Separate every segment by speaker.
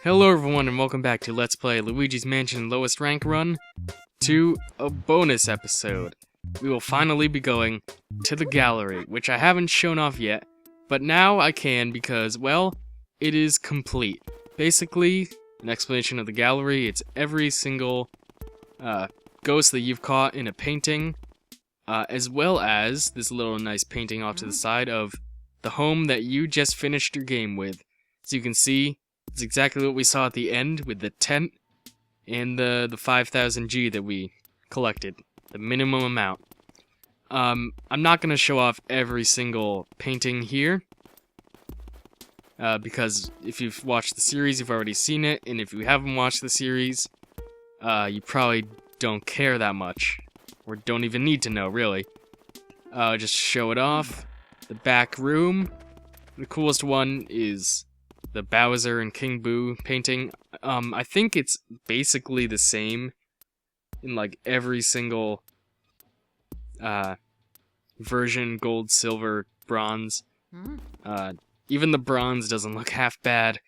Speaker 1: Hello everyone and welcome back to Let's Play Luigi's Mansion Lowest Rank Run to a bonus episode. We will finally be going to the gallery, which I haven't shown off yet, but now I can because, well, it is complete. Basically, an explanation of the gallery, it's every single ghost that you've caught in a painting, as well as this little nice painting off to the side of the home that you just finished your game with. So you can see, it's exactly what we saw at the end with the tent and the 5,000 G that we collected, the minimum amount. I'm not going to show off every single painting here, because if you've watched the series, you've already seen it, and if you haven't watched the series, you probably don't care that much, or don't even need to know, really. Just show it off. The back room, the coolest one is the Bowser and King Boo painting. I think it's basically the same in like every single version, gold, silver, bronze. Even the bronze doesn't look half bad.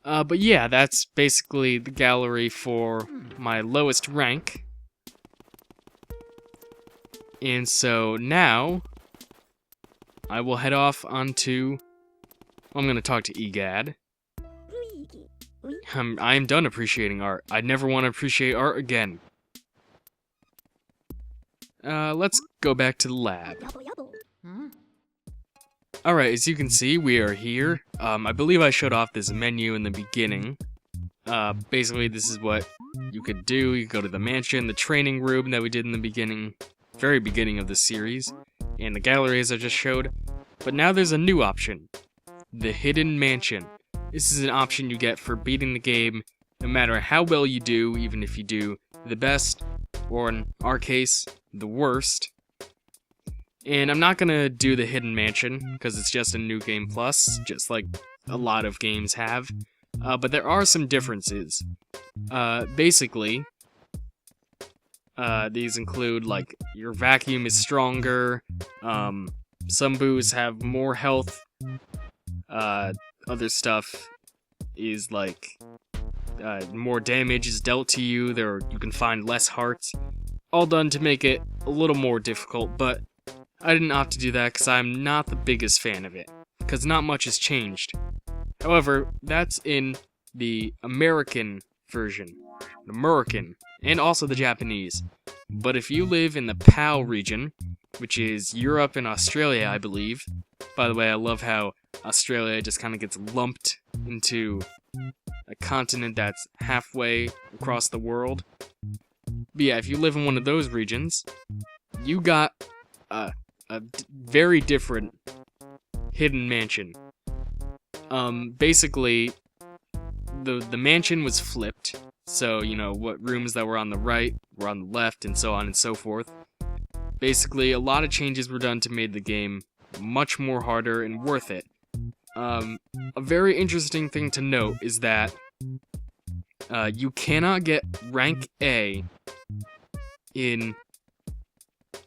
Speaker 1: But yeah, that's basically the gallery for my lowest rank. And so now I will head off onto... I'm going to talk to EGAD. I am done appreciating art. I never want to appreciate art again. Let's go back to the lab. Alright, as you can see, we are here. I believe I showed off this menu in the beginning. Basically, this is what you could do. You could go to the mansion, the training room that we did in the beginning, very beginning of the series, and the gallery as I just showed. But now there's a new option. The Hidden Mansion. This is an option you get for beating the game no matter how well you do, even if you do the best, or in our case, the worst. And I'm not gonna do the Hidden Mansion, because it's just a new game plus, just like a lot of games have. But there are some differences. Basically, these include, like, your vacuum is stronger, some boos have more health, other stuff is like more damage is dealt to you. You can find less hearts, all done to make it a little more difficult, but I didn't opt to do that because I'm not the biggest fan of it, because not much has changed. However, that's in the American version, and also the Japanese. But if you live in the PAL region, which is Europe and Australia, I believe. By the way, I love how Australia just kind of gets lumped into a continent that's halfway across the world. But yeah, if you live in one of those regions, you got a very different Hidden Mansion. Basically, the mansion was flipped, so, you know, what rooms that were on the right were on the left, and so on and so forth. Basically, a lot of changes were done to make the game much more harder and worth it. A very interesting thing to note is that you cannot get rank A in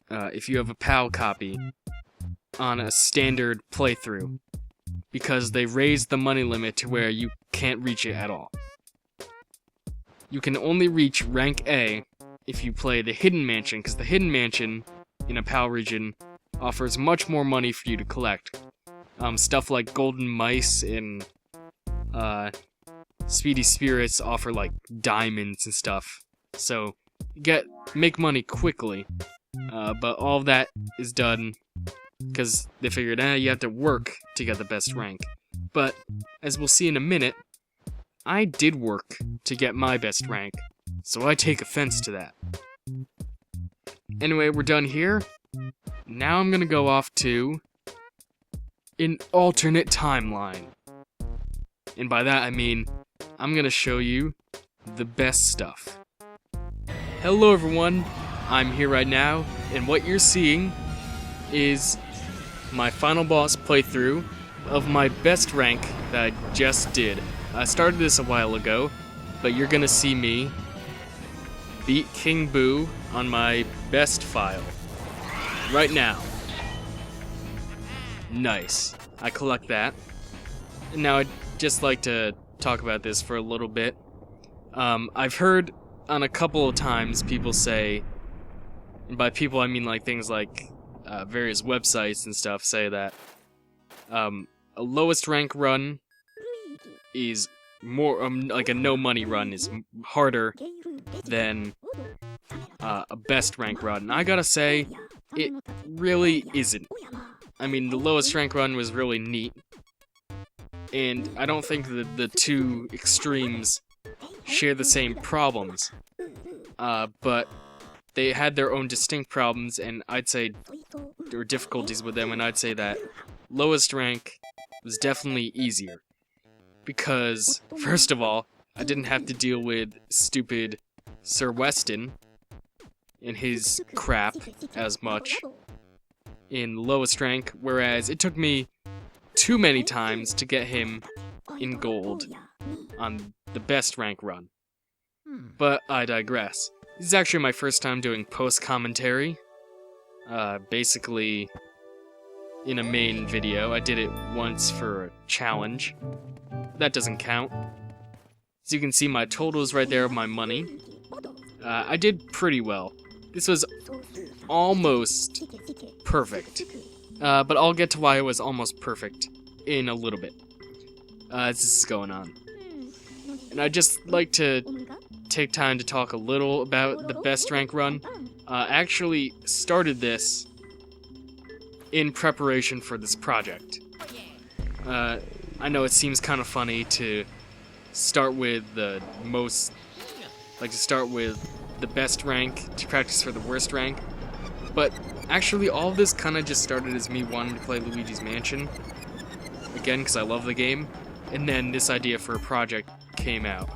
Speaker 1: if you have a PAL copy on a standard playthrough, because they raised the money limit to where you can't reach it at all. You can only reach rank A if you play the Hidden Mansion, because the Hidden Mansion in a PAL region offers much more money for you to collect. Stuff like golden mice and speedy spirits offer like diamonds and stuff, so you make money quickly. But all of that is done because they figured, you have to work to get the best rank. But as we'll see in a minute, I did work to get my best rank, so I take offense to that. Anyway, we're done here. Now I'm gonna go off to an alternate timeline. And by that I mean, I'm gonna show you the best stuff. Hello everyone, I'm here right now, and what you're seeing is my final boss playthrough of my best rank that I just did. I started this a while ago, but you're gonna see me beat King Boo on my best file right now. Nice. I collect that. And now I'd just like to talk about this for a little bit. I've heard on a couple of times people say, and by people I mean like things like various websites and stuff, say that a lowest rank run is more like a no money run is harder than a best rank run. And I gotta say, it really isn't. I mean, the lowest rank run was really neat, and I don't think that the two extremes share the same problems, but they had their own distinct problems, and I'd say there were difficulties with them, and I'd say that lowest rank was definitely easier. Because, first of all, I didn't have to deal with stupid Sir Weston and his crap as much in lowest rank, whereas it took me too many times to get him in gold on the best rank run. But I digress. This is actually my first time doing post-commentary, basically in a main video. I did it once for a challenge. That doesn't count. As you can see, my totals right there of my money. I did pretty well. This was almost perfect. But I'll get to why it was almost perfect in a little bit. As this is going on. And I'd just like to take time to talk a little about the best rank run. I actually started this in preparation for this project. I know it seems kind of funny to start with the best rank to practice for the worst rank, but actually all of this kind of just started as me wanting to play Luigi's Mansion, again, because I love the game, and then this idea for a project came out.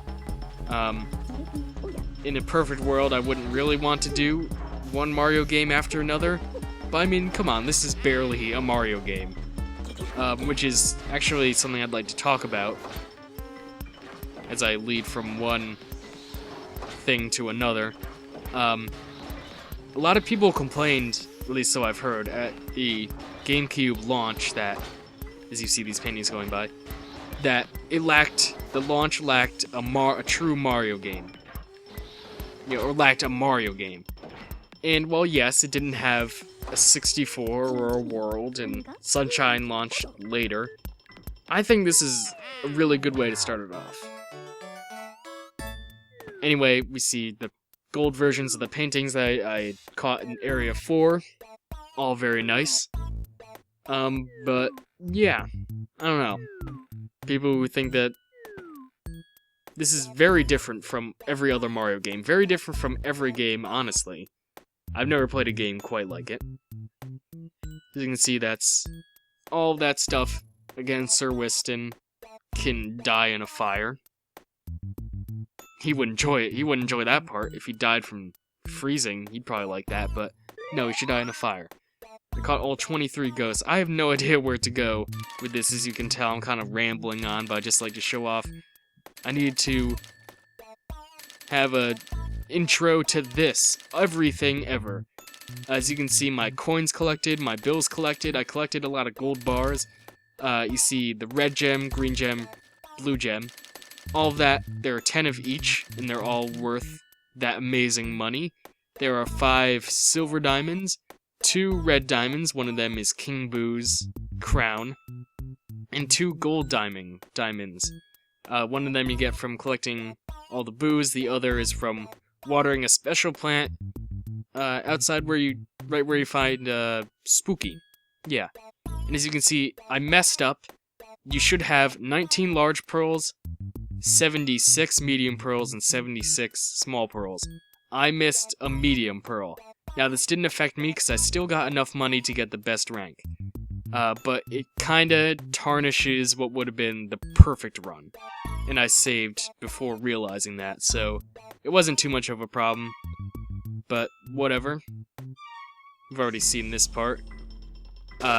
Speaker 1: In a perfect world, I wouldn't really want to do one Mario game after another, but I mean, come on, this is barely a Mario game. Which is actually something I'd like to talk about as I lead from one thing to another. A lot of people complained, at least so I've heard, at the GameCube launch that, as you see these paintings going by, that the launch lacked a true Mario game. Or lacked a Mario game. And, well, yes, it didn't have a 64 or a World, and Sunshine launched later. I think this is a really good way to start it off. Anyway, we see the gold versions of the paintings that I caught in Area 4. All very nice. But, yeah. I don't know. People who think that this is very different from every other Mario game. Very different from every game, honestly. I've never played a game quite like it. As you can see, that's all of that stuff. Again, Sir Weston can die in a fire. He would enjoy it. He wouldn't enjoy that part. If he died from freezing, he'd probably like that, but no, he should die in a fire. I caught all 23 ghosts. I have no idea where to go with this. As you can tell, I'm kind of rambling on, but I just like to show off. I need to have a intro to this. Everything ever. As you can see, my coins collected, my bills collected. I collected a lot of gold bars. You see the red gem, green gem, blue gem. All of that, there are 10 of each, and they're all worth that amazing money. There are 5 silver diamonds, 2 red diamonds, one of them is King Boo's crown, and 2 gold diamonds. One of them you get from collecting all the boos, the other is from watering a special plant outside right where you find Spooky. Yeah. And as you can see, I messed up. You should have 19 large pearls, 76 medium pearls, and 76 small pearls. I missed a medium pearl. Now, this didn't affect me because I still got enough money to get the best rank. But it kinda tarnishes what would have been the perfect run. And I saved before realizing that, so it wasn't too much of a problem. But whatever. We've already seen this part.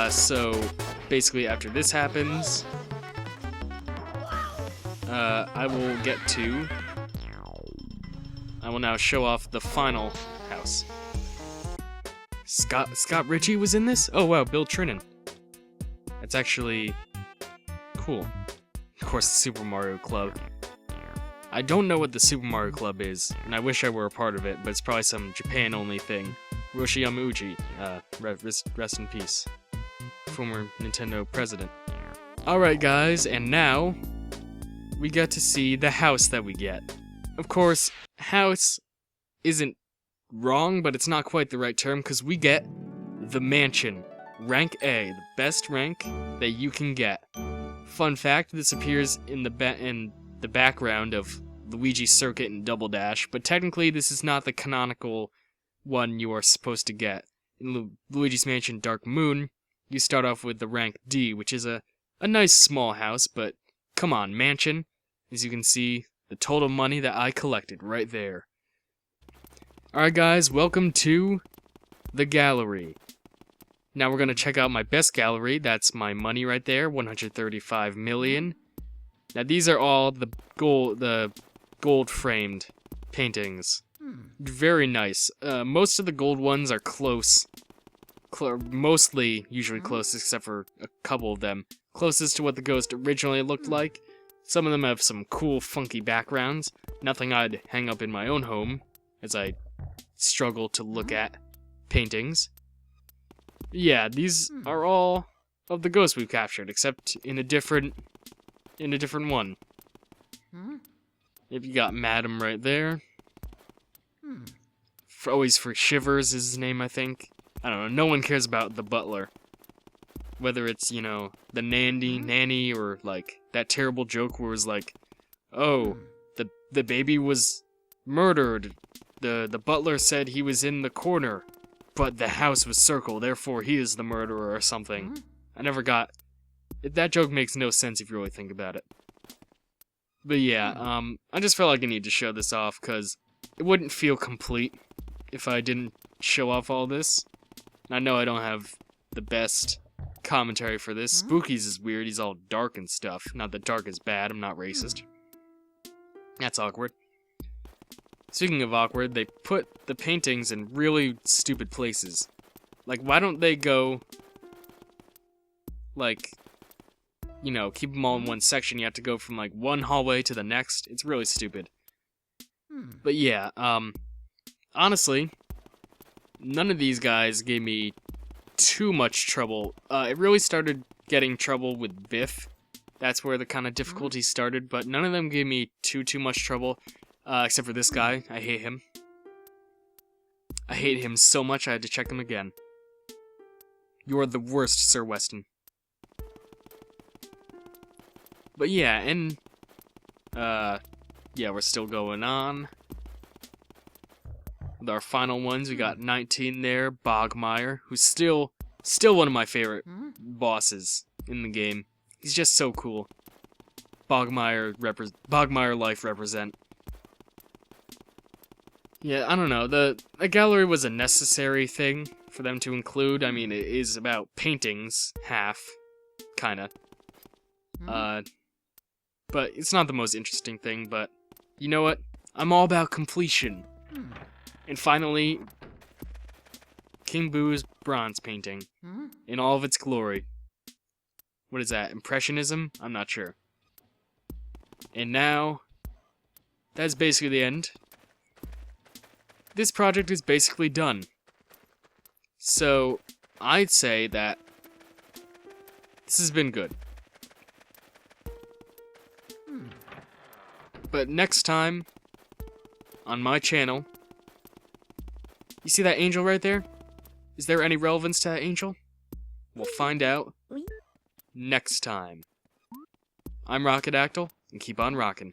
Speaker 1: So basically after this happens, I will now show off the final house. Scott Ritchie was in this? Oh wow, Bill Trinan. That's actually cool. course, the Super Mario Club. I don't know what the Super Mario Club is, and I wish I were a part of it, but it's probably some Japan-only thing. Roshi Yamauchi, rest in peace. Former Nintendo president. Alright guys, and now we get to see the house that we get. Of course, house isn't wrong, but it's not quite the right term, because we get the mansion. Rank A, the best rank that you can get. Fun fact, this appears in the background of Luigi's Circuit and Double Dash, but technically this is not the canonical one you are supposed to get. In Luigi's Mansion Dark Moon, you start off with the rank D, which is a nice small house, but come on, mansion. As you can see, the total money that I collected right there. Alright guys, welcome to the gallery. Now we're going to check out my best gallery. That's my money right there, 135 million. Now these are all the gold framed paintings. Very nice. Most of the gold ones are close. Mostly usually close, except for a couple of them. Closest to what the ghost originally looked like. Some of them have some cool, funky backgrounds. Nothing I'd hang up in my own home, as I struggle to look at paintings. Yeah, these are all of the ghosts we've captured, except in a different one. If you got Madam right there. Always for Shivers is his name, I think. I don't know, no one cares about the butler. Whether it's, you know, the nanny, or like that terrible joke where it was like, oh, the baby was murdered. The butler said he was in the corner, but the house was circled, therefore he is the murderer or something. I never got... That joke makes no sense if you really think about it. But yeah, I just felt like I needed to show this off, because it wouldn't feel complete if I didn't show off all this. I know I don't have the best commentary for this. Spooky's is weird, he's all dark and stuff. Not that dark is bad, I'm not racist. That's awkward. Speaking of awkward, they put the paintings in really stupid places. Like, why don't they go, like, you know, keep them all in one section? You have to go from, like, one hallway to the next. It's really stupid. But yeah, honestly, none of these guys gave me too much trouble. It really started getting trouble with Biff. That's where the kind of difficulty started, but none of them gave me too much trouble. Except for this guy. I hate him. I hate him so much I had to check him again. You're the worst, Sir Weston. But yeah, and... yeah, we're still going on. With our final ones, we got 19 there, Bogmire, who's still one of my favorite bosses in the game. He's just so cool. Bogmire life represent. Yeah, I don't know, the gallery was a necessary thing for them to include. I mean, it is about paintings, half, kinda. But it's not the most interesting thing, but you know what? I'm all about completion. And finally, King Boo's bronze painting, in all of its glory. What is that, Impressionism? I'm not sure. And now, that's basically the end. This project is basically done. So, I'd say that this has been good. But next time, on my channel, you see that angel right there? Is there any relevance to that angel? We'll find out next time. I'm Rocketactyl, and keep on rockin'.